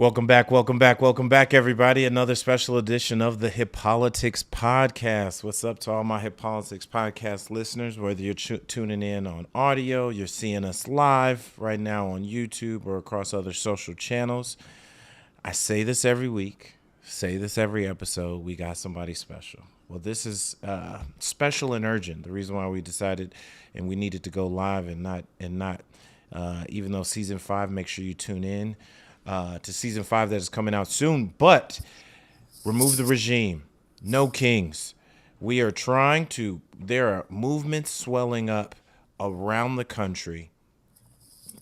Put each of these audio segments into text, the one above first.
Welcome back, everybody. Another special edition of the Hip Politics Podcast. What's up to all my Hip Politics Podcast listeners? Whether you're tuning in on audio, you're seeing us live right now on YouTube or across other social channels. I say this every week, say this every episode. We got somebody special. Well, this is special and urgent. The reason why we decided and we needed to go live and not even though season 5, make sure you tune in to season 5 that is coming out soon. But remove the regime. No kings. We are trying to, there are movements swelling up around the country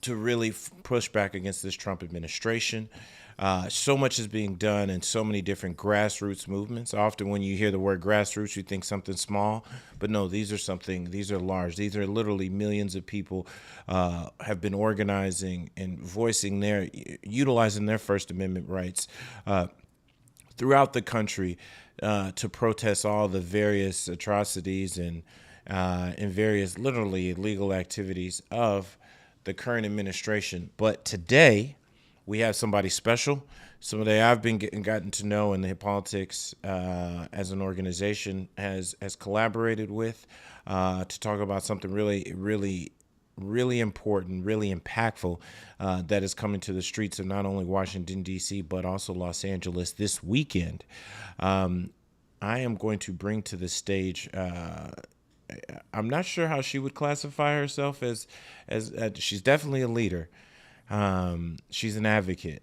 to really push back against this Trump administration. So much is being done in so many different grassroots movements. Often when you hear the word grassroots, you think something small, but no, these are large. These are literally millions of people have been organizing and utilizing their First Amendment rights throughout the country to protest all the various atrocities and various literally illegal activities of the current administration. But today, we have somebody special, somebody I've been gotten to know in the Hip Politics as an organization has collaborated with to talk about something really important, really impactful that is coming to the streets of not only Washington, D.C., but also Los Angeles this weekend. I am going to bring to the stage I'm not sure how she would classify herself as she's definitely a leader. She's an advocate.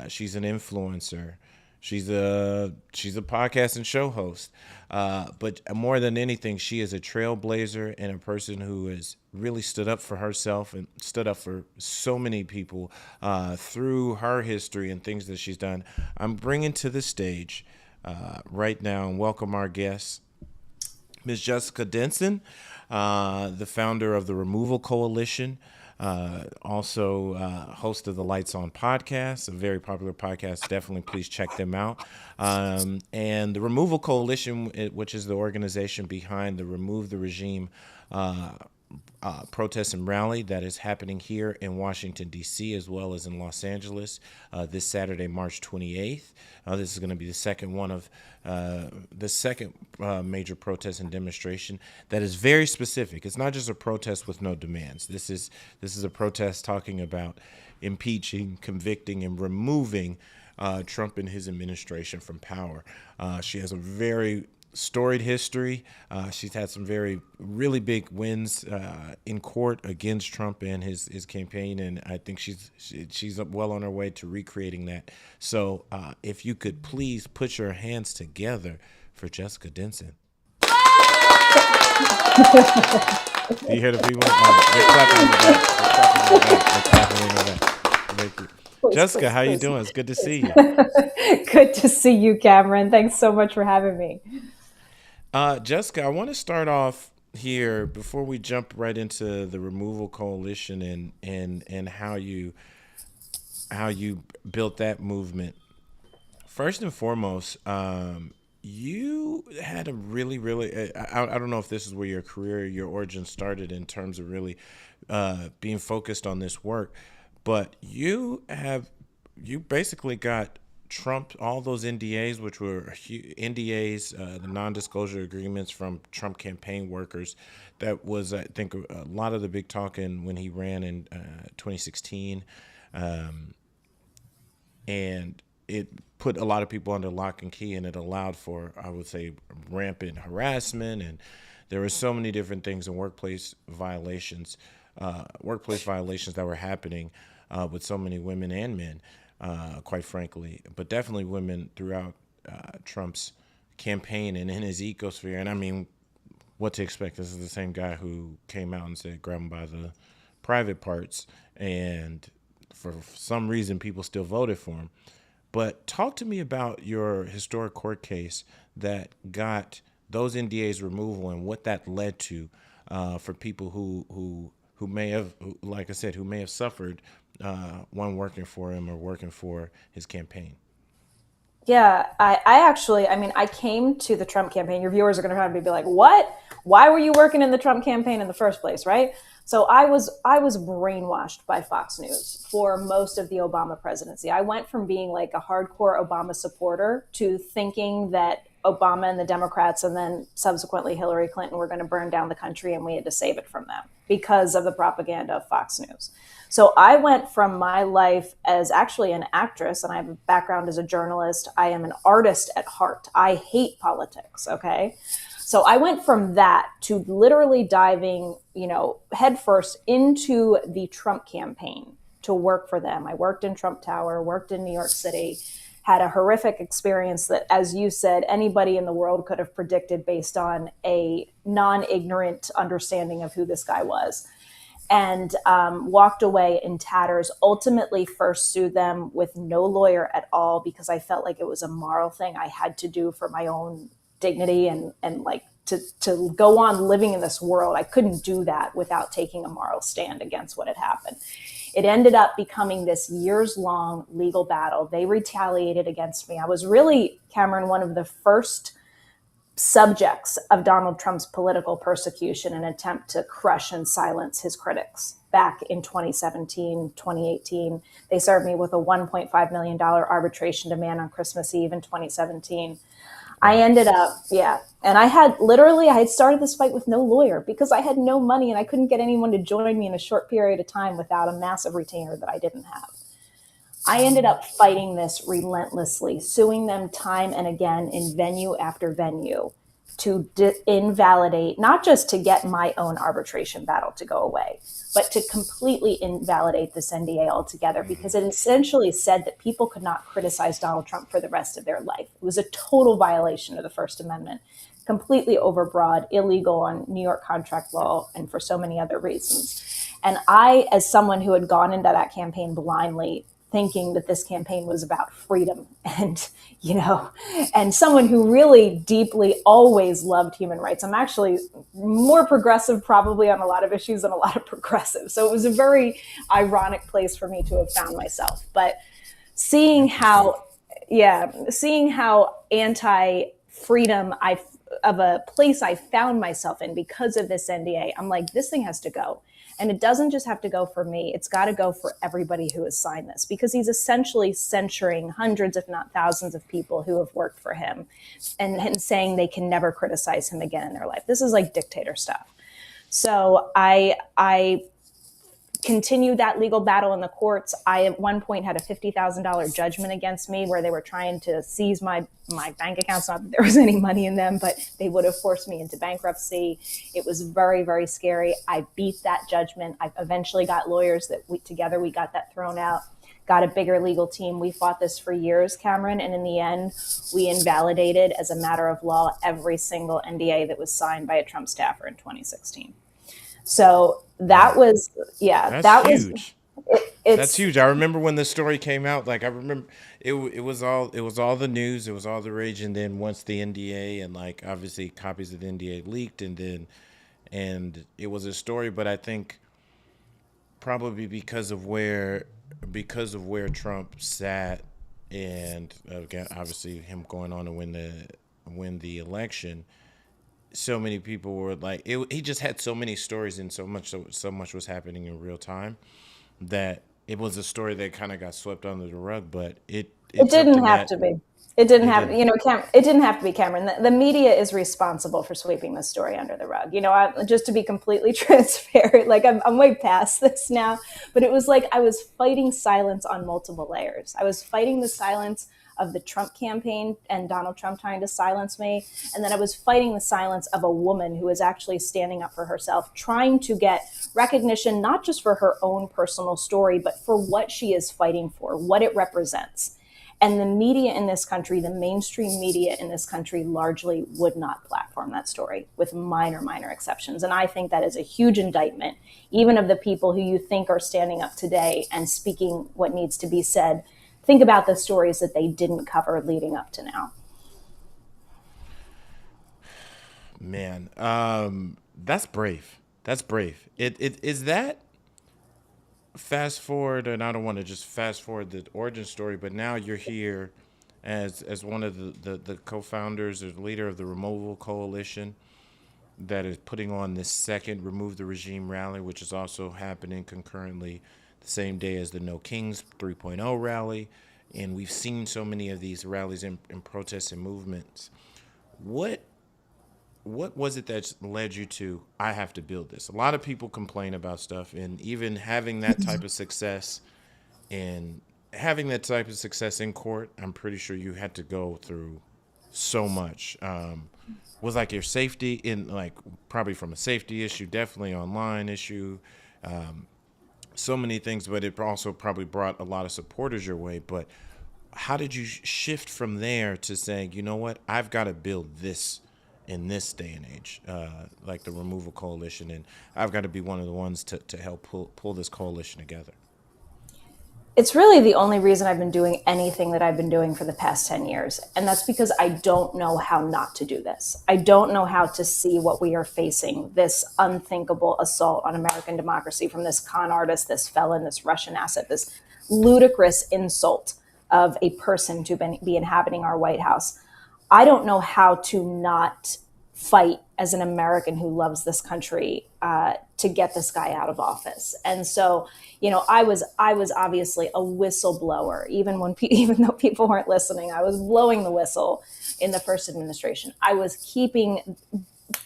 She's an influencer. She's a podcast and show host. But more than anything, she is a trailblazer and a person who has really stood up for herself and stood up for so many people through her history and things that she's done. I'm bringing to the stage right now and welcome our guest, Ms. Jessica Denson, the founder of the Removal Coalition. Also host of the Lights On podcast, a very popular podcast. Definitely please check them out. And the Removal Coalition, which is the organization behind the Remove the Regime protest and rally that is happening here in Washington, D.C., as well as in Los Angeles this Saturday, March 28th. This is going to be the second one of the second major protest and demonstration that is very specific. It's not just a protest with no demands. This is a protest talking about impeaching, convicting, and removing Trump and his administration from power. She has a very storied history. She's had some really big wins in court against Trump and his campaign, and I think she's well on her way to recreating that. So if you could please put your hands together for Jessica Denson. Do you hear the people? They're clapping in the back. They're clapping in the back. Thank you. Jessica, how you doing? It's good to see you. Good to see you, Cameron. Thanks so much for having me. Jessica, I want to start off here before we jump right into the Removal Coalition and how you built that movement. First and foremost, you had a really I don't know if this is where your origin started in terms of really being focused on this work, but you basically got Trump, all those NDAs, which were NDAs, the non-disclosure agreements from Trump campaign workers. That was, I think, a lot of the big talk when he ran in 2016. And it put a lot of people under lock and key, and it allowed for, I would say, rampant harassment. And there were so many different things in workplace violations that were happening with so many women and men. Quite frankly, but definitely women throughout Trump's campaign and in his ecosphere. And I mean, what to expect? This is the same guy who came out and said, grab him by the private parts. And for some reason, people still voted for him. But talk to me about your historic court case that got those NDAs removal and what that led to for people who may have, like I said, who may have suffered one working for him or working for his campaign. Yeah, I came to the Trump campaign. Your viewers are going to probably be like, what? Why were you working in the Trump campaign in the first place, right? So I was brainwashed by Fox News for most of the Obama presidency. I went from being like a hardcore Obama supporter to thinking that Obama and the Democrats and then subsequently Hillary Clinton were going to burn down the country and we had to save it from them because of the propaganda of Fox News. So I went from my life as actually an actress, and I have a background as a journalist. I am an artist at heart. I hate politics, okay? So I went from that to literally diving, headfirst into the Trump campaign to work for them. I worked in Trump Tower, worked in New York City, had a horrific experience that, as you said, anybody in the world could have predicted based on a non-ignorant understanding of who this guy was. And walked away in tatters, ultimately first sued them with no lawyer at all because I felt like it was a moral thing I had to do for my own dignity and like to go on living in this world. I couldn't do that without taking a moral stand against what had happened. It ended up becoming this years-long legal battle. They retaliated against me. I was really, Cameron, one of the first subjects of Donald Trump's political persecution, an attempt to crush and silence his critics. Back in 2017, 2018, they served me with a $1.5 million arbitration demand on Christmas Eve in 2017. I ended up, and I had started this fight with no lawyer because I had no money and I couldn't get anyone to join me in a short period of time without a massive retainer that I didn't have. I ended up fighting this relentlessly, suing them time and again in venue after venue to invalidate, not just to get my own arbitration battle to go away, but to completely invalidate this NDA altogether, because it essentially said that people could not criticize Donald Trump for the rest of their life. It was a total violation of the First Amendment, completely overbroad, illegal on New York contract law, and for so many other reasons. And I, as someone who had gone into that campaign blindly, thinking that this campaign was about freedom and, and someone who really deeply always loved human rights. I'm actually more progressive probably on a lot of issues than a lot of progressives. So it was a very ironic place for me to have found myself. But seeing how anti-freedom of a place I found myself in because of this NDA, I'm like, this thing has to go. And it doesn't just have to go for me. It's got to go for everybody who has signed this, because he's essentially censuring hundreds, if not thousands of people who have worked for him and saying they can never criticize him again in their life. This is like dictator stuff. So I continued that legal battle in the courts. I at one point had a $50,000 judgment against me where they were trying to seize my bank accounts. Not that there was any money in them, but they would have forced me into bankruptcy. It was very, very scary. I beat that judgment. I eventually got lawyers that together we got that thrown out, got a bigger legal team. We fought this for years, Cameron. And in the end, we invalidated as a matter of law every single NDA that was signed by a Trump staffer in 2016. So that was, that's huge. That's huge. I remember when the story came out. Like I remember, it was all the news. It was all the rage. And then once the NDA and like obviously copies of the NDA leaked, and it was a story. But I think probably because of where Trump sat, and again, obviously him going on to win the election. So many people were like, he just had so many stories, and so much was happening in real time that it was a story that kind of got swept under the rug. But it didn't have to be. It didn't have, it didn't have to be, Cameron. The media is responsible for sweeping this story under the rug. Just to be completely transparent, like I'm way past this now, but it was like I was fighting silence on multiple layers. I was fighting the silence of the Trump campaign and Donald Trump trying to silence me. And then I was fighting the silence of a woman who was actually standing up for herself, trying to get recognition, not just for her own personal story, but for what she is fighting for, what it represents. And the media in this country, the mainstream media in this country, largely would not platform that story, with minor exceptions. And I think that is a huge indictment, even of the people who you think are standing up today and speaking what needs to be said. Think about the stories that they didn't cover leading up to now. Man, that's brave. That's brave. It is that. Fast forward, and I don't want to just fast forward the origin story, but now you're here as one of the co-founders or the leader of the Removal Coalition. that is putting on this second Remove the Regime rally, which is also happening concurrently the same day as the No Kings 3.0 rally. And we've seen so many of these rallies and protests and movements. What what was it that led you to, I have to build this? A lot of people complain about stuff, and even having that type of success and having that type of success in court, I'm pretty sure you had to go through so much. Was like your safety in, like, probably from a safety issue, definitely online issue, so many things, but it also probably brought a lot of supporters your way. But how did you shift from there to saying, you know what, I've got to build this in this day and age, like the Removal Coalition, and I've got to be one of the ones to help pull this coalition together? It's really the only reason I've been doing anything that I've been doing for the past 10 years. And that's because I don't know how not to do this. I don't know how to see what we are facing, this unthinkable assault on American democracy from this con artist, this felon, this Russian asset, this ludicrous insult of a person to be inhabiting our White House. I don't know how to not fight as an American who loves this country to get this guy out of office. And so, I was obviously a whistleblower, even though people weren't listening. I was blowing the whistle in the first administration. I was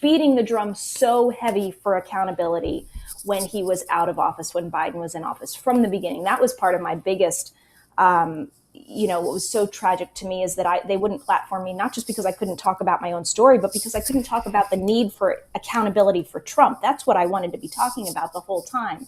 beating the drum so heavy for accountability when he was out of office, when Biden was in office from the beginning. That was part of my biggest what was so tragic to me is that they wouldn't platform me, not just because I couldn't talk about my own story, but because I couldn't talk about the need for accountability for Trump. That's what I wanted to be talking about the whole time.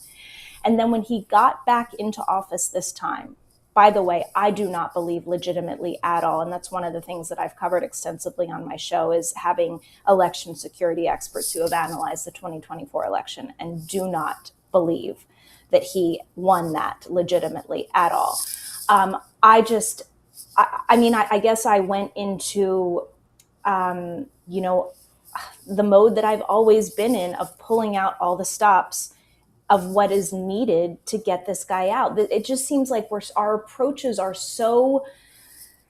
And then when he got back into office this time, by the way, I do not believe legitimately at all. And that's one of the things that I've covered extensively on my show, is having election security experts who have analyzed the 2024 election and do not believe that he won that legitimately at all. I guess I went into, the mode that I've always been in, of pulling out all the stops of what is needed to get this guy out. It just seems like our approaches are so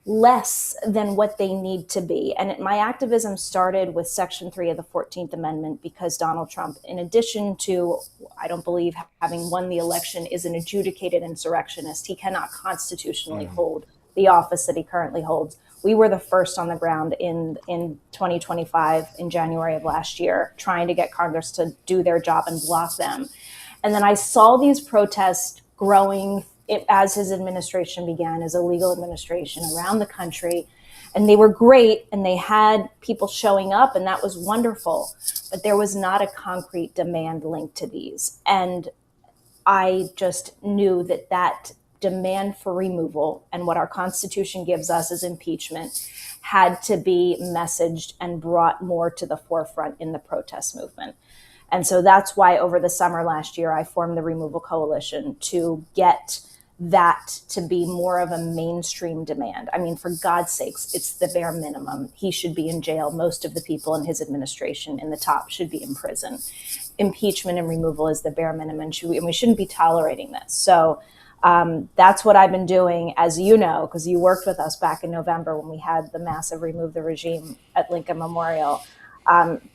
less than what they need to be. And my activism started with Section 3 of the 14th Amendment, because Donald Trump, in addition to, I don't believe, having won the election, is an adjudicated insurrectionist. He cannot constitutionally hold the office that he currently holds. We were the first on the ground in 2025, in January of last year, trying to get Congress to do their job and block them. And then I saw these protests growing as his administration began, his illegal administration, around the country. And they were great, and they had people showing up, and that was wonderful. But there was not a concrete demand linked to these. And I just knew that demand for removal, and what our Constitution gives us as impeachment, had to be messaged and brought more to the forefront in the protest movement. And so that's why over the summer last year, I formed the Removal Coalition, to get that to be more of a mainstream demand. I mean, for God's sakes, it's the bare minimum. He should be in jail. Most of the people in his administration in the top should be in prison. Impeachment and removal is the bare minimum, and we shouldn't be tolerating this. So that's what I've been doing, as you know, because you worked with us back in November when we had the massive Remove the Regime at Lincoln Memorial.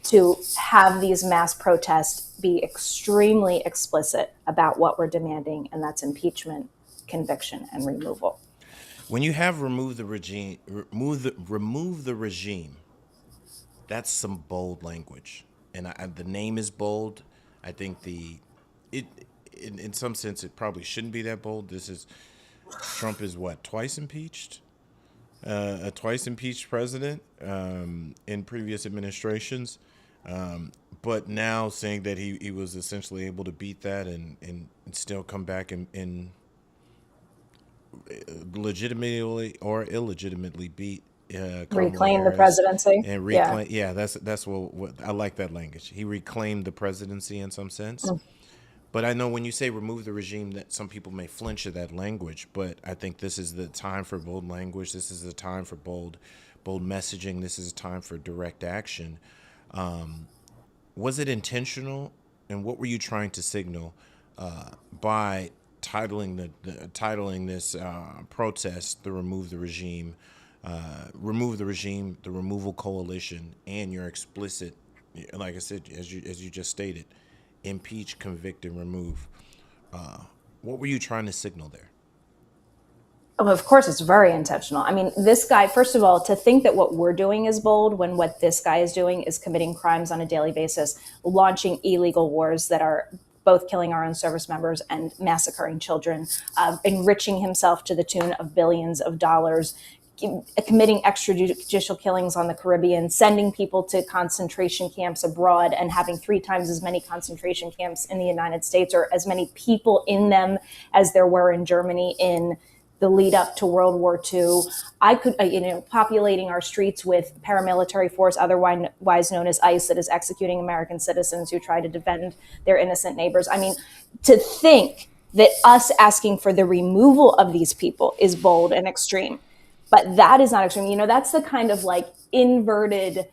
To have these mass protests be extremely explicit about what we're demanding, and that's impeachment, conviction, and removal. When you have remove the regime, that's some bold language, and the name is bold. I think it in some sense it probably shouldn't be that bold. Trump is what, twice impeached, a twice impeached president in previous administrations, but now saying that he was essentially able to beat that and still come back and legitimately or illegitimately beat Reclaim the Harris presidency. and reclaim. Yeah, that's what I like, that language. He reclaimed the presidency in some sense. But I know when you say remove the regime, that some people may flinch at that language. But I think this is the time for bold language. This is the time for bold messaging. This is a time for direct action. Was it intentional, and what were you trying to signal by titling this protest, the Remove the Regime, the Removal Coalition, and your explicit like I said, as you just stated, impeach, convict, and remove. What were you trying to signal there? Of course, it's very intentional. I mean, this guy, first of all, to think that what we're doing is bold when what this guy is doing is committing crimes on a daily basis, launching illegal wars that are both killing our own service members and massacring children, enriching himself to the tune of billions of dollars, committing extrajudicial killings on the Caribbean, sending people to concentration camps abroad, and having 3 times as many concentration camps in the United States, or as many people in them as there were in Germany in the lead up to World War II. I could, populating our streets with paramilitary force, otherwise known as ICE, that is executing American citizens who try to defend their innocent neighbors. I mean, to think that us asking for the removal of these people is bold and extreme, but that is not extreme. That's the kind of like inverted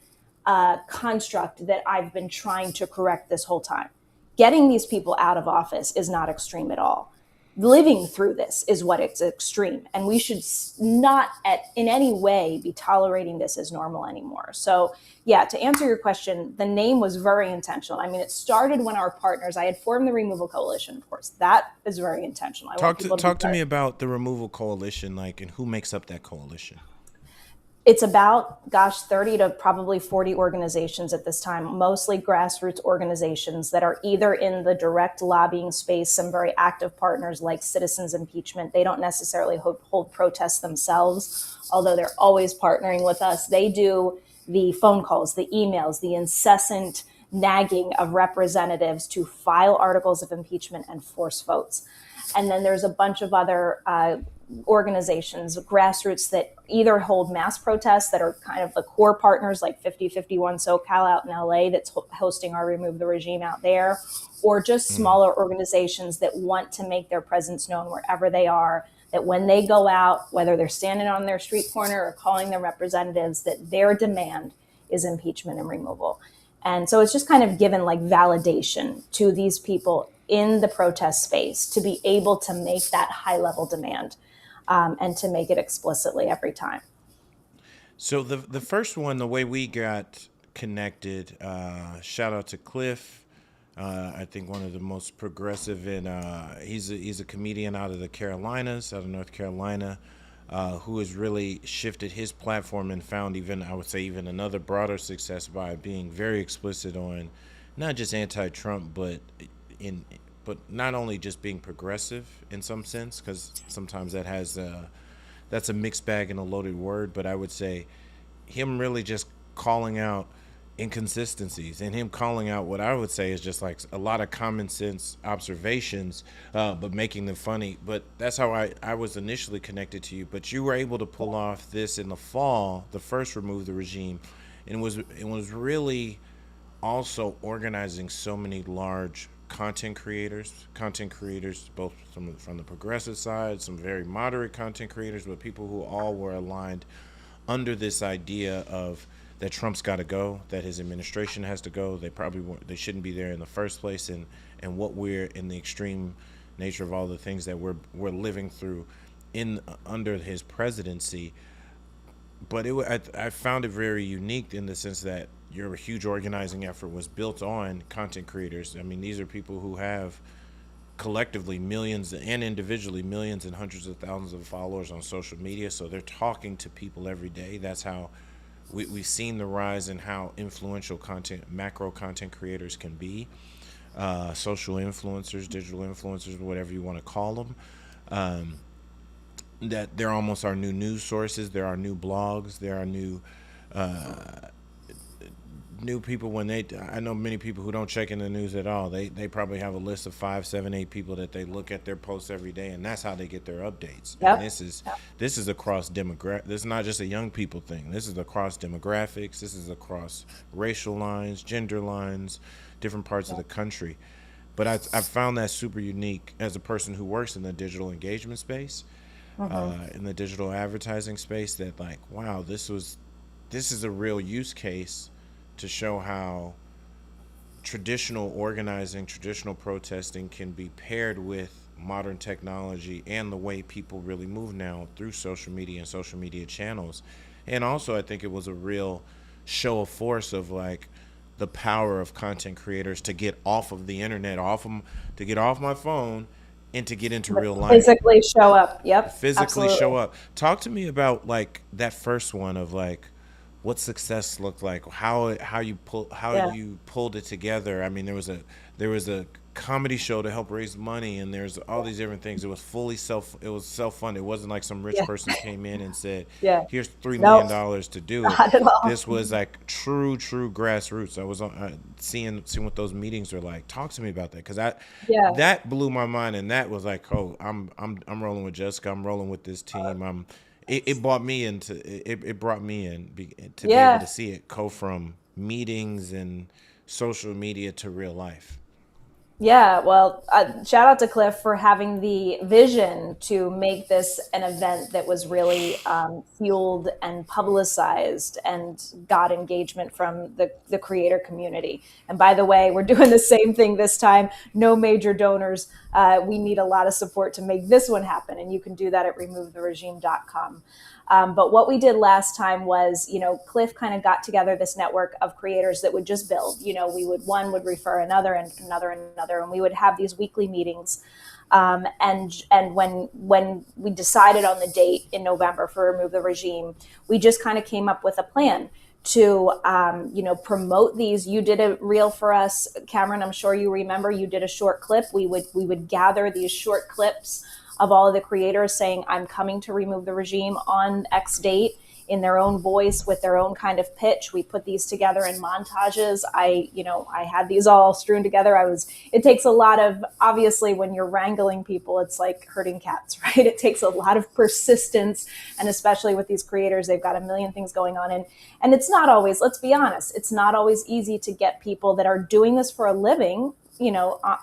construct that I've been trying to correct this whole time. Getting these people out of office is not extreme at all. Living through this is what is extreme, and we should not in any way be tolerating this as normal anymore. So yeah, to answer your question, the name was very intentional. I mean, it started when our partners, I had formed the Removal Coalition, of course. That is very intentional. Talk to me about the removal coalition, like, and who makes up that coalition. It's about, 30 to probably 40 organizations at this time, mostly grassroots organizations that are either in the direct lobbying space, some very active partners like Citizens Impeachment. They don't necessarily hold protests themselves, although they're always partnering with us. They do the phone calls, the emails, the incessant nagging of representatives to file articles of impeachment and force votes. And then there's a bunch of other organizations, grassroots, that either hold mass protests that are kind of the core partners, like 5051 SoCal out in LA, that's hosting our Remove the Regime out there, or just smaller organizations that want to make their presence known wherever they are, that when they go out, whether they're standing on their street corner or calling their representatives, that their demand is impeachment and removal. And so it's just kind of given like validation to these people in the protest space to be able to make that high level demand, and to make it explicitly every time. So the first one, the way we got connected, shout out to Cliff. I think one of the most progressive, and he's a comedian out of the Carolinas, out of North Carolina, who has really shifted his platform and found even, I would say, even another broader success by being very explicit on not just anti-Trump, but not only just being progressive in some sense, because sometimes that's a mixed bag and a loaded word, but I would say him really just calling out inconsistencies, and him calling out what I would say is just like a lot of common sense observations, but making them funny. But that's how I was initially connected to you. But you were able to pull off this in the fall, the first Remove the Regime, and it was really also organizing so many large content creators, both from the progressive side, some very moderate content creators, but people who all were aligned under this idea of that Trump's got to go, that his administration has to go. They shouldn't be there in the first place, and what we're in the extreme nature of all the things that we're living through in under his presidency. But I found it very unique in the sense that your huge organizing effort was built on content creators. I mean, these are people who have collectively millions and individually millions and hundreds of thousands of followers on social media. So they're talking to people every day. That's how we've seen the rise in how influential macro content creators can be. Social influencers, digital influencers, whatever you want to call them. That they're almost our new news sources. There are new blogs. There are new people. I know many people who don't check in the news at all. They probably have a list of 5, 7, 8 people that they look at their posts every day, and that's how they get their updates. Yep. And this is across demographic. This is not just a young people thing. This is across demographics. This is across racial lines, gender lines, different parts of the country. But I found that super unique as a person who works in the digital engagement space, in the digital advertising space. That like, wow, this is a real use case to show how traditional organizing, traditional protesting can be paired with modern technology and the way people really move now through social media and social media channels. And also, I think it was a real show of force of like the power of content creators to get off of the internet, to get off my phone, and to get into real life, Physically show up. Yep, physically absolutely. show up. Talk to me about like that first one of like what success looked like, how Yeah, you pulled it together. I mean, there was a comedy show to help raise money, and there's all these different things. It was self funded. It wasn't like some rich yeah, person came in and said, yeah. "Here's Nope, $3 million to do it." not at all. This was like true grassroots. I was seeing what those meetings are like. Talk to me about that, because Yeah, that blew my mind, and that was like, oh, I'm rolling with Jessica. I'm rolling with this team. It brought me into it brought me in to be able yeah. to see it go from meetings and social media to real life. Yeah, well, shout out to Cliff for having the vision to make this an event that was really fueled and publicized and got engagement from the creator community. And by the way, we're doing the same thing this time. No major donors. We need a lot of support to make this one happen. And you can do that at removetheregime.com. But what we did last time was, Cliff kind of got together this network of creators that would just build. One would refer another and another and another, and we would have these weekly meetings. And when we decided on the date in November for Remove the Regime, we just kind of came up with a plan to promote these. You did a reel for us, Cameron. I'm sure you remember. You did a short clip. We would gather these short clips of all of the creators saying, I'm coming to remove the regime on X date, in their own voice with their own kind of pitch. We put these together in montages. I had these all strewn together. It takes a lot of, obviously, when you're wrangling people, it's like herding cats, right? It takes a lot of persistence. And especially with these creators, they've got a million things going on. And it's not always, let's be honest, it's not always easy to get people that are doing this for a living, To do it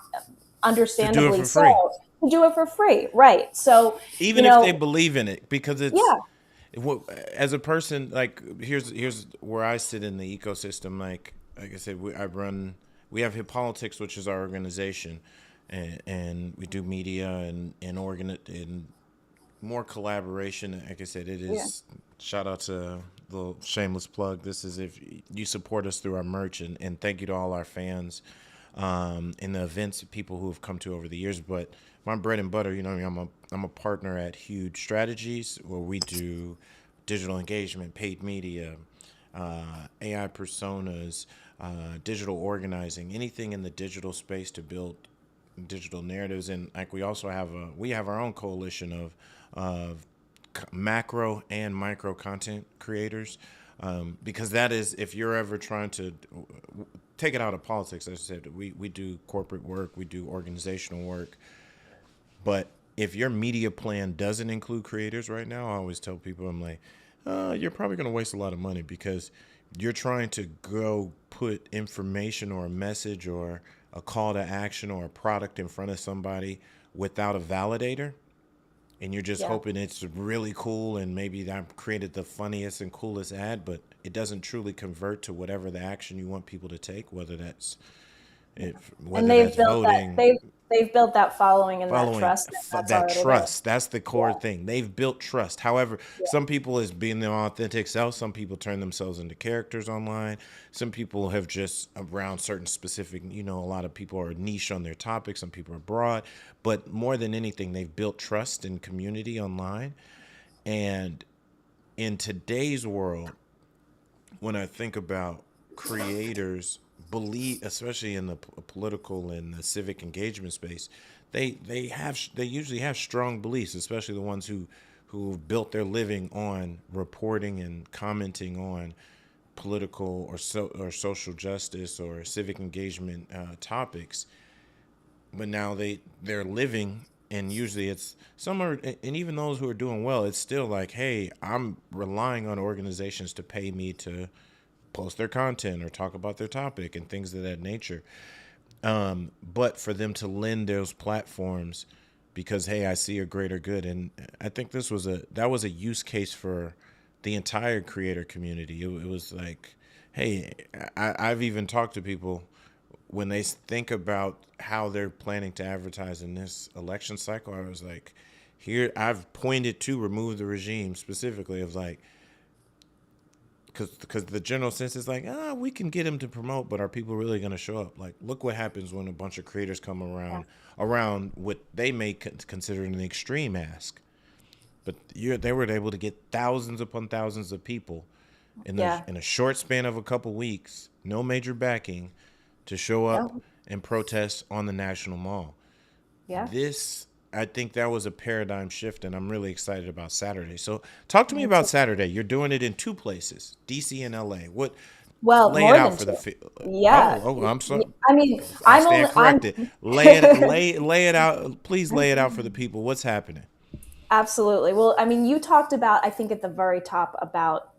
understandably for free, so, to do it for free. Right. So, you even if they know, believe in it, because it's yeah, as a person, like here's where I sit in the ecosystem. Like I said, we have Hip Politics, which is our organization, and we do media and more collaboration. Like I said, it yeah, is, shout out to the shameless plug. This is if you support us through our merch, and thank you to all our fans in the events, people who have come to over the years. But my bread and butter, I'm a partner at Huge Strategies, where we do digital engagement, paid media, AI personas, digital organizing, anything in the digital space to build digital narratives. And like we have our own coalition of macro and micro content creators, because that is, if you're ever trying to take it out of politics, as I said, we do corporate work, we do organizational work, but if your media plan doesn't include creators right now, I always tell people, I'm like, you're probably going to waste a lot of money, because you're trying to go put information or a message or a call to action or a product in front of somebody without a validator, and you're just yeah. hoping it's really cool, and maybe that created the funniest and coolest ad, but it doesn't truly convert to whatever the action you want people to take, And whether that's voting. they've built that following and that Following trust, and that's that already there. trust, that's the core Yeah, thing. They've built trust. However, yeah, some people is being their authentic self, some people turn themselves into characters online, some people have just around certain specific, a lot of people are niche on their topic, some people are broad, but more than anything, they've built trust and community online. And in today's world, when I think about creators, believe, especially in the political and the civic engagement space, they usually have strong beliefs, especially the ones who've built their living on reporting and commenting on political or social justice or civic engagement topics. But now they're living, and usually it's some are, and even those who are doing well, it's still like, hey, I'm relying on organizations to pay me to post their content or talk about their topic and things of that nature. But for them to lend those platforms because, hey, I see a greater good. And I think that was a use case for the entire creator community. It was like, hey, I've even talked to people when they think about how they're planning to advertise in this election cycle. I was like, here, I've pointed to Remove the Regime specifically. Of like, because the general sense is like, we can get him to promote, but are people really going to show up? Like, look what happens when a bunch of creators come around what they may consider an extreme ask. But they were able to get thousands upon thousands of people Yeah. in a short span of a couple weeks, no major backing, to show Yeah. up and protest on the National Mall. Yeah. I think that was a paradigm shift, and I'm really excited about Saturday. So talk to me about Saturday. You're doing it in two places, DC and LA. Well, Lay it more out than for two. the Yeah. I'm sorry. I mean, I I'm stand only, I'm corrected. Lay it out. Please lay it out for the people. What's happening? absolutely. Well, I mean, you talked about, I think at the very top, about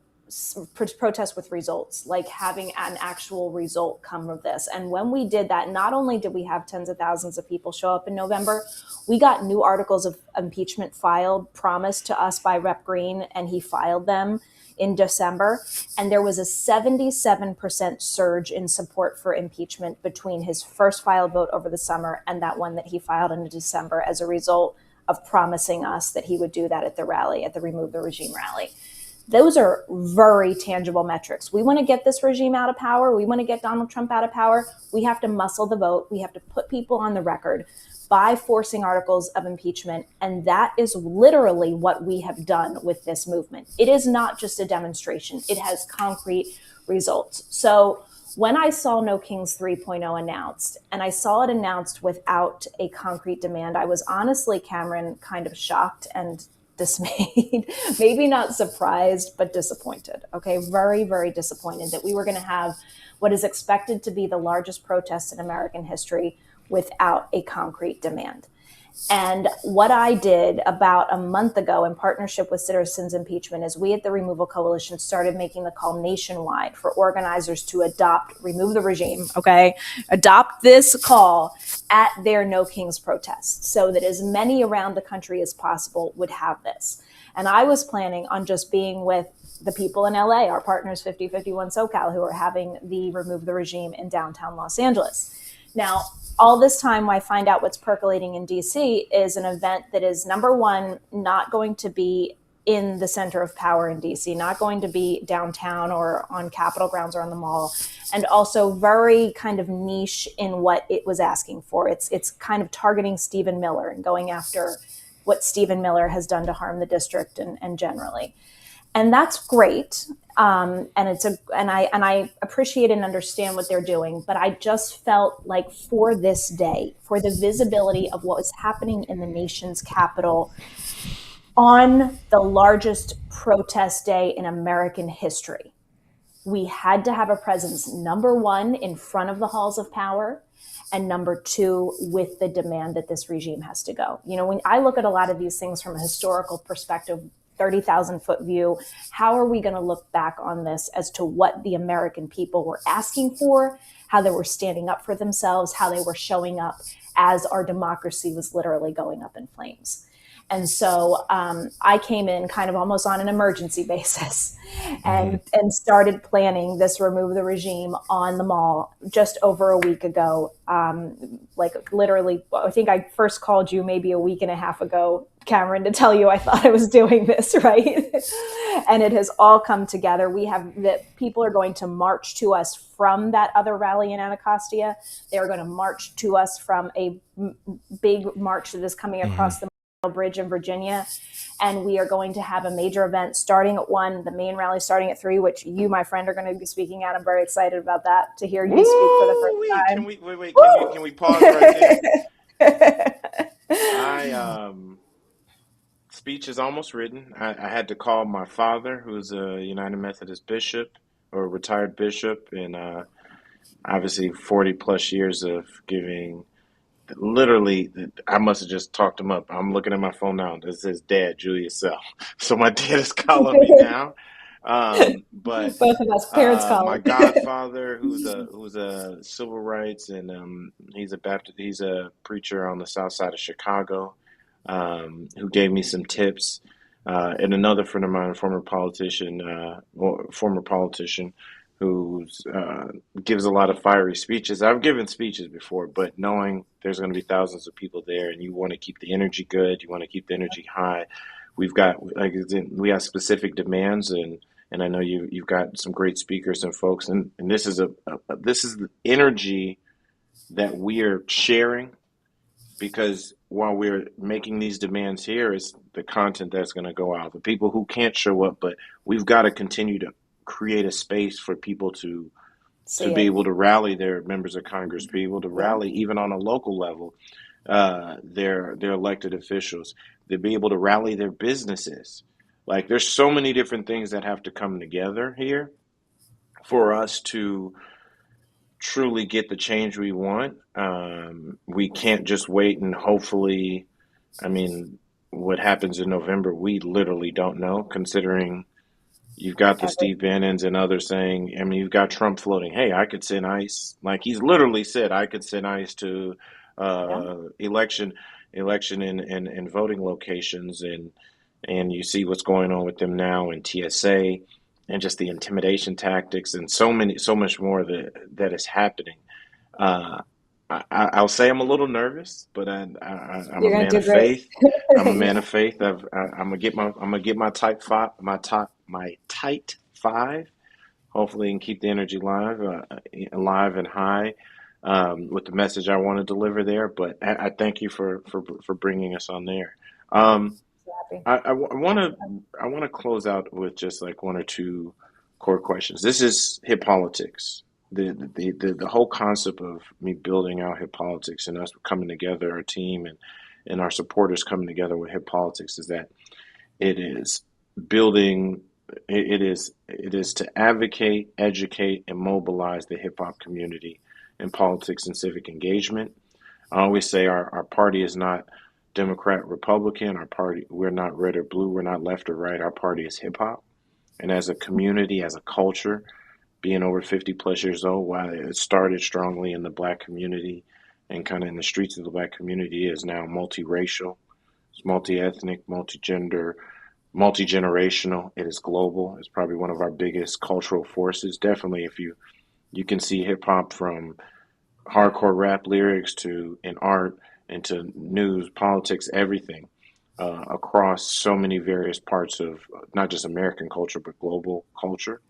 protests with results, like having an actual result come of this. And when we did that, not only did we have tens of thousands of people show up in November, we got new articles of impeachment filed, promised to us by Rep. Green, and he filed them in December. And there was a 77% surge in support for impeachment between his first filed vote over the summer and that one that he filed in December as a result of promising us that he would do that at the rally, at the Remove the Regime rally. Those are very tangible metrics. We want to get this regime out of power. We want to get Donald Trump out of power. We have to muscle the vote. We have to put people on the record by forcing articles of impeachment. And that is literally what we have done with this movement. It is not just a demonstration. It has concrete results. So when I saw No Kings 3.0 announced, and I saw it announced without a concrete demand, I was honestly, Cameron, kind of shocked and dismayed, maybe not surprised, but disappointed. Okay, very, very disappointed that we were going to have what is expected to be the largest protest in American history without a concrete demand. And what I did about a month ago in partnership with Citizens Impeachment is we at the Removal Coalition started making the call nationwide for organizers to remove the regime, okay, adopt this call at their No Kings protests so that as many around the country as possible would have this. And I was planning on just being with the people in LA, our partners 5051 SoCal, who are having the Remove the Regime in downtown Los Angeles. Now, all this time, I find out what's percolating in DC is an event that is, number one, not going to be in the center of power in DC, not going to be downtown or on Capitol grounds or on the mall, and also very kind of niche in what it was asking for. It's kind of targeting Stephen Miller and going after what Stephen Miller has done to harm the district and generally. And that's great. And I appreciate and understand what they're doing, but I just felt like for this day, for the visibility of what was happening in the nation's capital on the largest protest day in American history, we had to have a presence, number one, in front of the halls of power, and number two, with the demand that this regime has to go. You know, when I look at a lot of these things from a historical perspective, 30,000 foot view, how are we going to look back on this as to what the American people were asking for, how they were standing up for themselves, how they were showing up as our democracy was literally going up in flames? And so I came in kind of almost on an emergency basis and started planning this Remove the Regime on the Mall just over a week ago. Like literally, I think I first called you maybe a week and a half ago, Cameron, to tell you I thought I was doing this, right? And it has all come together. We have that people are going to march to us from that other rally in Anacostia. They are going to march to us from a big march that is coming across the Bridge in Virginia, and we are going to have a major event starting at 1, the main rally starting at 3, which you, my friend, are going to be speaking at. I'm very excited about that, to hear you speak for the first time. Can we wait? Can we pause right there? Speech is almost written. I had to call my father, who's a United Methodist bishop or retired bishop, and obviously 40 plus years of giving. Literally, I must have just talked him up. I'm looking at my phone now. This is Dad, Julius Sell. So my dad is calling me now. But both of us parents my calling. godfather, who's a civil rights and he's a Baptist, he's a preacher on the south side of Chicago, who gave me some tips. And another friend of mine, former politician, who gives a lot of fiery speeches. I've given speeches before, but knowing there's going to be thousands of people there, and you want to keep the energy good, you want to keep the energy high. We have specific demands, and and I know you've got some great speakers and folks, and this is this is the energy that we are sharing, because while we're making these demands here, it's the content that's going to go out. The people who can't show up, but we've got to continue to create a space for people to See be it. able to rally their members of Congress, be able to Yeah. rally even on a local level, their elected officials, to be able to rally their businesses. Like there's so many different things that have to come together here for us to truly get the change we want. We can't just wait and hopefully, I mean, what happens in November, we literally don't know, considering you've got the Every, Steve Bannons and others saying, I mean, you've got Trump floating, hey, I could send ICE. Like he's literally said, I could send ICE to yeah. election and voting locations. And you see what's going on with them now in TSA and just the intimidation tactics and so much more that is happening. Uh, I'll say I'm a little nervous, but I'm a You're going man to of do great. faith. I'm a man Yeah. of faith. I'm gonna get my type five, my tight five. Hopefully, and keep the energy alive and high, with the message I want to deliver there. But I thank you for bringing us on there. Um, So happy. I want to close out with just like one or two core questions. This is hip politics. The whole concept of me building out hip politics and us coming together, our team and our supporters coming together with hip politics, is that it is building. It is to advocate, educate, and mobilize the hip hop community in politics and civic engagement. I always say our party is not Democrat, Republican. Our party, we're not red or blue. We're not left or right. Our party is hip hop. And as a community, as a culture, being over 50 plus years old, while it started strongly in the black community and kind of in the streets of the black community, is now multiracial, it's multi-ethnic, multi-gender, multi-generational. It is global. It's probably one of our biggest cultural forces. Definitely, if you can see hip hop from hardcore rap lyrics to in art and to news, politics, everything, across so many various parts of not just American culture but global culture.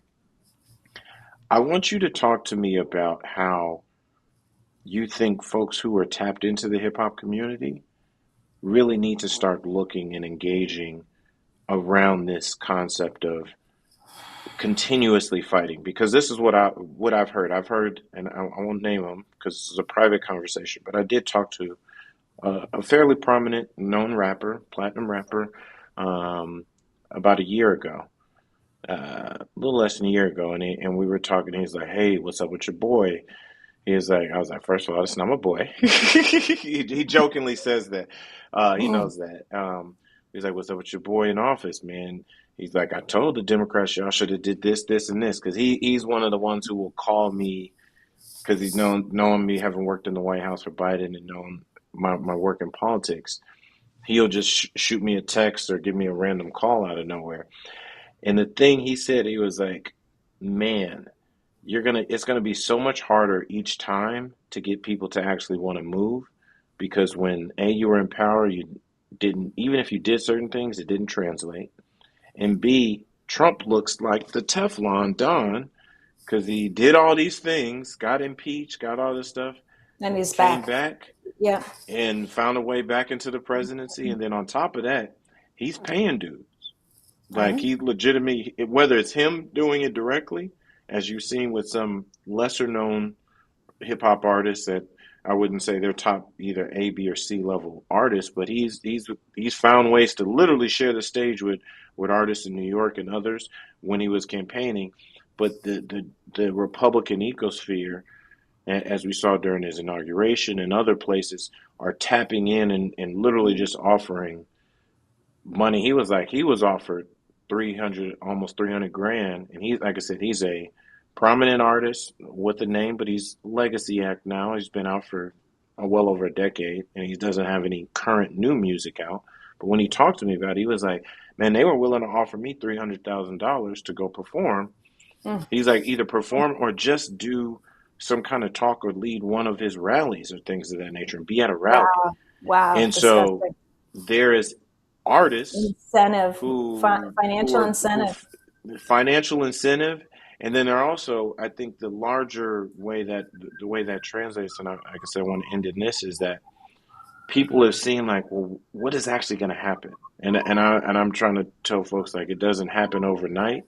I want you to talk to me about how you think folks who are tapped into the hip hop community really need to start looking and engaging around this concept of continuously fighting, because this is what I've heard. I've heard, and I won't name them because this is a private conversation, but I did talk to a fairly prominent, known rapper, platinum rapper, um, about a year ago, a little less than a year ago, and we were talking. He's like, "Hey, what's up with your boy?" He's like, I was like, first of all, it's not my boy. He jokingly says that. He Mm. knows that. He's like, what's up with your boy in office, man? He's like, I told the Democrats y'all should have did this, this, and this, because he's one of the ones who will call me because he's knowing me having worked in the White House for Biden and knowing my work in politics. He'll just shoot me a text or give me a random call out of nowhere. And the thing he said, he was like, man, it's gonna be so much harder each time to get people to actually want to move, because when you were in power, you didn't, even if you did certain things, it didn't translate. And B, Trump looks like the Teflon Don because he did all these things, got impeached, got all this stuff, And he's came back. back Yeah. and found a way back into the presidency. And then on top of that, he's paying dues. Like Mhm. he legitimately, whether it's him doing it directly, as you've seen with some lesser known hip hop artists that I wouldn't say they're top either A, B, or C level artists, but he's found ways to literally share the stage with artists in New York and others when he was campaigning. But the Republican ecosphere, as we saw during his inauguration and other places, are tapping in and literally just offering money. He was offered 300, almost 300 grand, and like I said, he's a prominent artist with a name, but he's legacy act now. He's been out for well over a decade, and he doesn't have any current new music out. But when he talked to me about it, he was like, "Man, they were willing to offer me $300,000 to go perform." Mm. He's like, either perform or just do some kind of talk or lead one of his rallies or things of that nature and be at a rally. Wow. Wow. And so Disgusting. there is artists Incentive, who financial who incentive. financial incentive, and then there are also, I think, the larger way that the way that translates, and like I said, I want to end in this is that people have seen like, well, what is actually going to happen, and I'm trying to tell folks like it doesn't happen overnight.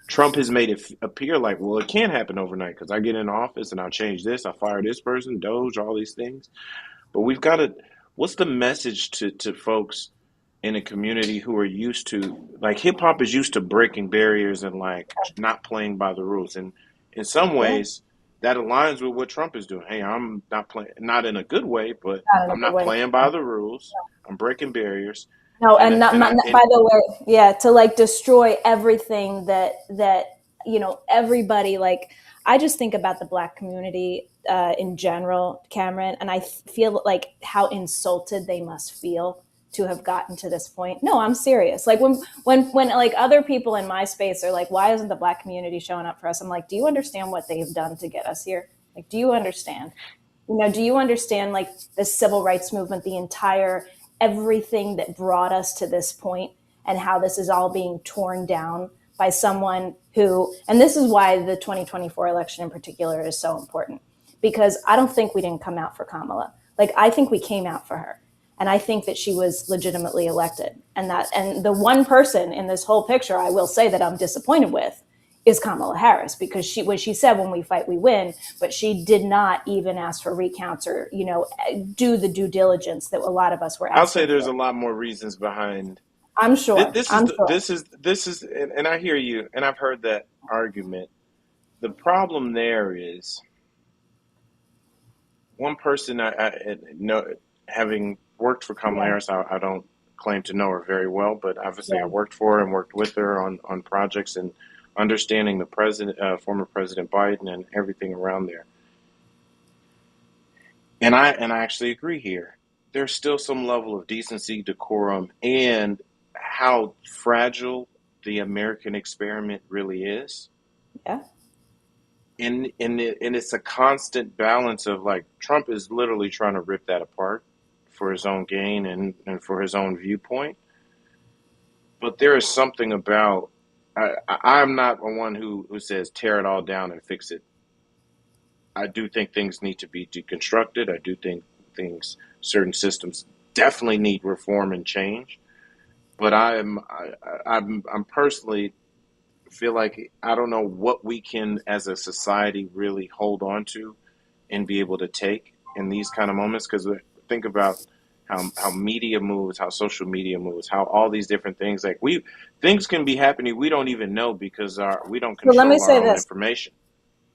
Trump has made it appear like, well, it can't happen overnight because I get in office and I'll change this, I fire this person, Doge, all these things. But we've got to. What's the message to folks in a community who are used to like hip hop is used to breaking barriers and like not playing by the rules, and in some Yeah, ways that aligns with what Trump is doing. Hey, I'm not playing, not in a good way, but not in a I'm good not way. playing by the rules. I'm breaking barriers, No, and and not, and not, I not and by the way, yeah, to like destroy everything that everybody like. I just think about the Black community in general, Cameron, and I feel like how insulted they must feel to have gotten to this point. No, I'm serious. Like when like other people in my space are like, why isn't the Black community showing up for us? I'm like, do you understand what they've done to get us here? Like, do you understand? Do you understand like the civil rights movement, the entire everything that brought us to this point, and how this is all being torn down by someone who, and this is why the 2024 election in particular is so important, because I don't think we didn't come out for Kamala. Like, I think we came out for her. And I think that she was legitimately elected. And the one person in this whole picture I will say that I'm disappointed with is Kamala Harris, because she said, when we fight, we win, but she did not even ask for recounts or, do the due diligence that a lot of us were I'll say asking there's for. a lot more reasons behind. I'm sure. This is I'm sure. and I hear you, and I've heard that argument. The problem there is one person I know, having worked for Kamala Yeah. Harris, I don't claim to know her very well, but obviously I Yeah. worked for her and worked with her on projects and understanding the president, former President Biden, and everything around there. And I actually agree here. There's still some level of decency, decorum, and how fragile the American experiment really is. Yeah. And it's a constant balance of like Trump is literally trying to rip that apart for his own gain and for his own viewpoint. But there is something about I'm not one who says tear it all down and fix it. I do think things need to be deconstructed. I do think certain systems definitely need reform and change. But I'm personally feel like I don't know what we can as a society really hold on to and be able to take in these kind of moments. Because think about how media moves, how social media moves, how all these different things like we things can be happening we don't even know because we don't So let me control our say own this. information.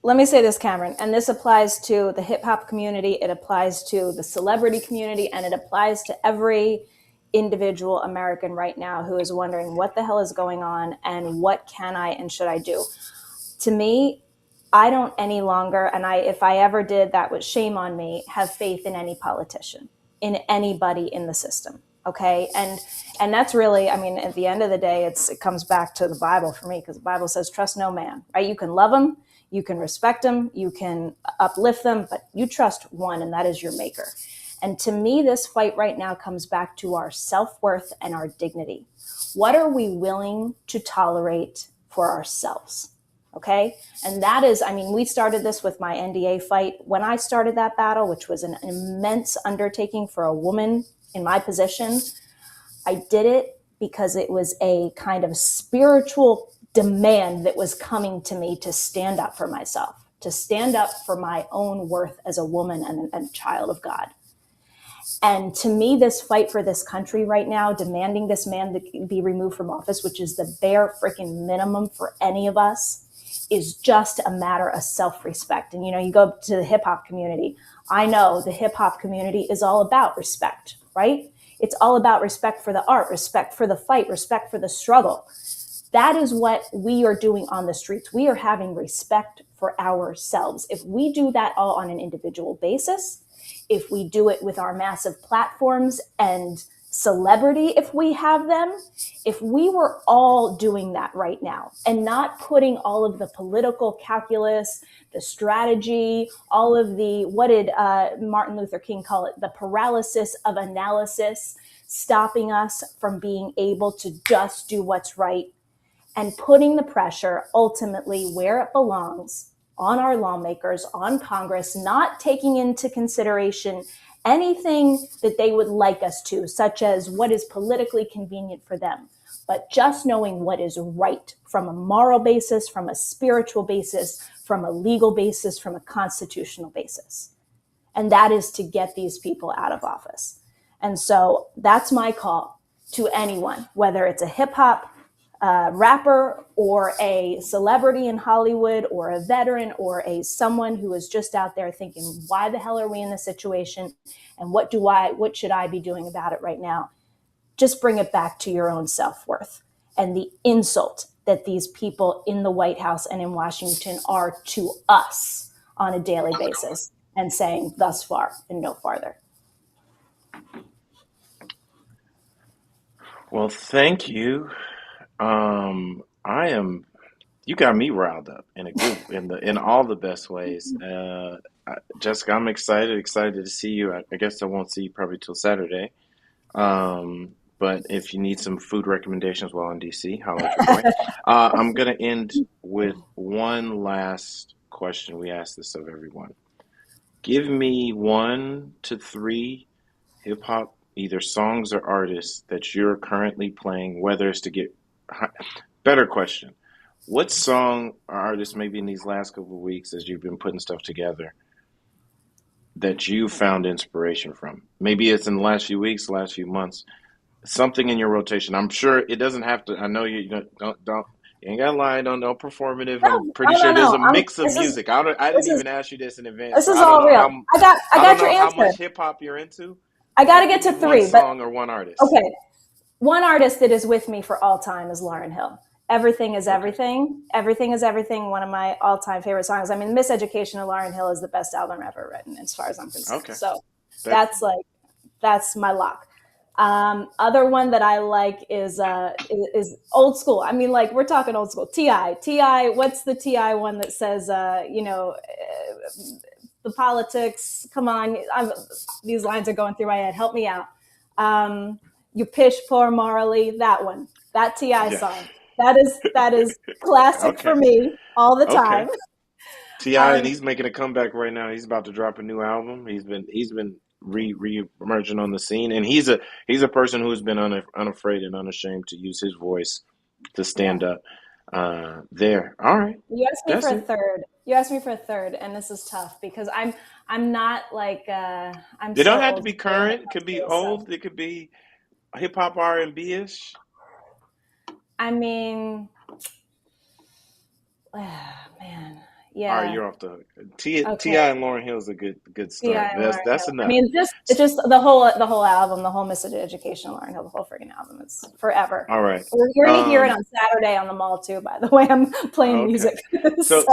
Let me say this, Cameron, and this applies to the hip hop community, it applies to the celebrity community, and it applies to every individual American right now who is wondering what the hell is going on and what can I and should I do. To me, I don't any longer, and if I ever did, that was shame on me, have faith in any politician, in anybody in the system. Okay. And that's really, I mean, at the end of the day, it comes back to the Bible for me, because the Bible says, trust no man, right? You can love them, you can respect them, you can uplift them, but you trust one, and that is your maker. And to me, this fight right now comes back to our self-worth and our dignity. What are we willing to tolerate for ourselves? Okay. And that is, I mean, we started this with my NDA fight. When I started that battle, which was an immense undertaking for a woman in my position, I did it because it was a kind of spiritual demand that was coming to me to stand up for myself, to stand up for my own worth as a woman and a child of God. And to me, this fight for this country right now, demanding this man to be removed from office, which is the bare freaking minimum for any of us, is just a matter of self-respect. And, you go to the hip hop community. I know the hip hop community is all about respect, right? It's all about respect for the art, respect for the fight, respect for the struggle. That is what we are doing on the streets. We are having respect for ourselves. If we do that all on an individual basis, if we do it with our massive platforms and celebrity, if we have them, if we were all doing that right now and not putting all of the political calculus, the strategy, all of the, what did Martin Luther King call it? The paralysis of analysis, stopping us from being able to just do what's right and putting the pressure ultimately where it belongs on our lawmakers, on Congress, not taking into consideration anything that they would like us to, such as what is politically convenient for them, but just knowing what is right from a moral basis, from a spiritual basis, from a legal basis, from a constitutional basis. And that is to get these people out of office. And so that's my call to anyone, whether it's a hip hop rapper or a celebrity in Hollywood or a veteran or someone who is just out there thinking, why the hell are we in this situation? And what should I be doing about it right now? Just bring it back to your own self-worth and the insult that these people in the White House and in Washington are to us on a daily basis, and saying thus far and no farther. Well, thank you. You got me riled up in a good, in all the best ways. Jessica, I'm excited to see you. I guess I won't see you probably till Saturday. But if you need some food recommendations while in DC, holla at your boy. I'm gonna end with one last question. We ask this of everyone. Give me 1 to 3 hip hop, either songs or artists that you're currently playing, whether it's to get better question. What song or artist maybe in these last couple of weeks as you've been putting stuff together that you found inspiration from? Maybe it's in the last few weeks, last few months, something in your rotation. I'm sure it doesn't have to. I know you don't you ain't gotta lie. Don't performative. I'm pretty sure there's No. a mix of music. I didn't even ask you this in advance, This so is I don't all know real. how I I don't got your know how answer. much hip hop you're into. I got to get Give to me one 3, but song or one artist. okay. One artist that is with me for all time is Lauryn Hill. Everything is Okay. Everything. Everything is Everything. One of my all-time favorite songs. I mean, Miseducation of Lauryn Hill is the best album ever written, as far as I'm concerned. Okay. So That that's my lock. Other one that I like is old school. I mean, like we're talking old school. Ti. What's the Ti one that says, the politics? Come on, these lines are going through my head. Help me out. You pish poor morally. That one. That Ti yeah. song. That is classic for Okay. me all the Okay. time. Ti, and Um, he's making a comeback right now. He's about to drop a new album. He's been re emerging on the scene, and he's a person who's been unafraid and unashamed to use his voice to yeah. stand up. There. All right. You asked me for That's a it. third. You asked me for a third, and this is tough because I'm not like I'm It don't so have to old be school when it current. It comes could to be this stuff. old. It could be hip hop R&B ish. I mean, man, All right, yeah. you're off the hook. Ti Okay. and Lauryn Hill is a good Ti start. and That's Lauryn that's Hill. I enough. mean, just the whole album, the whole Miseducation of Lauryn Hill, the whole freaking album. It's forever. All right. You're gonna hear it Um. on Saturday on the mall too. By the way, I'm playing Okay. music. So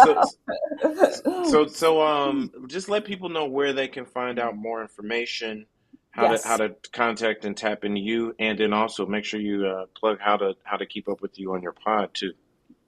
So so just let people know where they can find out more information, how yes. to contact and tap into you, and then also make sure you plug how to keep up with you on your pod too.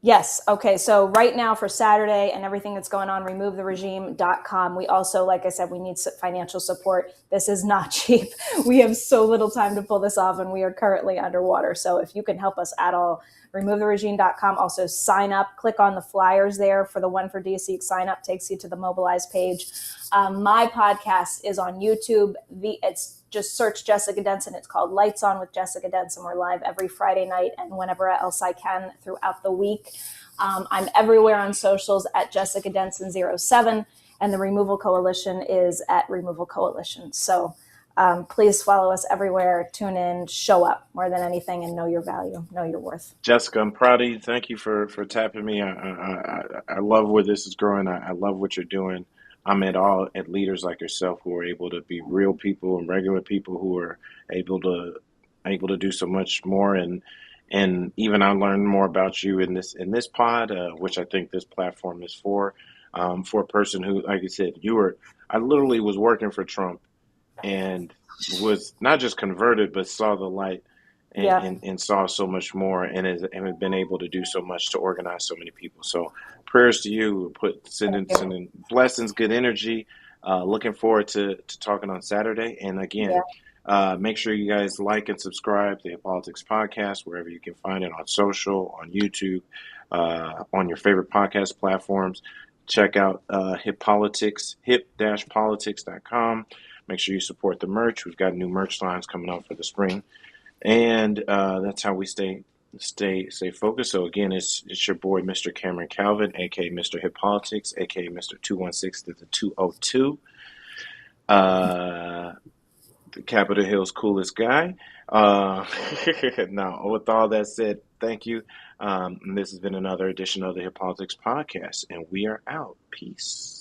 Yes. Okay. So right now for Saturday and everything that's going on, removetheregime.com. We also, like I said, we need financial support. This is not cheap. We have so little time to pull this off and we are currently underwater. So if you can help us at all, removetheregime.com. Also sign up, click on the flyers there for the one for DC. Sign up takes you to the Mobilize page. My podcast is on YouTube. It's just search Jessica Denson. It's called Lights On with Jessica Denson. We're live every Friday night and whenever else I can throughout the week. I'm everywhere on socials at Jessica Denson07, and the Removal Coalition is at Removal Coalition. So please follow us everywhere. Tune in, show up more than anything, and know your value, know your worth. Jessica, I'm proud of you. Thank you for tapping me. I love where this is growing. I love what you're doing. I'm at leaders like yourself who are able to be real people and regular people who are able to do so much more. And even I learned more about you in this pod, which I think this platform is for a person who, like you said, I literally was working for Trump and was not just converted, but saw the light Yeah. and saw so much more and have been able to do so much to organize so many people. So prayers to you, Thank you. sending blessings, good energy. Looking forward to talking on Saturday. And again, Yeah. Make sure you guys like and subscribe to the Hip Politics Podcast wherever you can find it, on social, on YouTube, on your favorite podcast platforms. Check out Hip Politics, hip-politics.com. Make sure you support the merch. We've got new merch lines coming out for the spring, and that's how we stay focused. So again, it's your boy Mr. Cameron Calvin, aka Mr. Hip Politics, aka Mr. 216 to the 202. The Capitol Hill's coolest guy. Now, with all that said, thank you. This has been another edition of the Hip Politics Podcast, and we are out. Peace.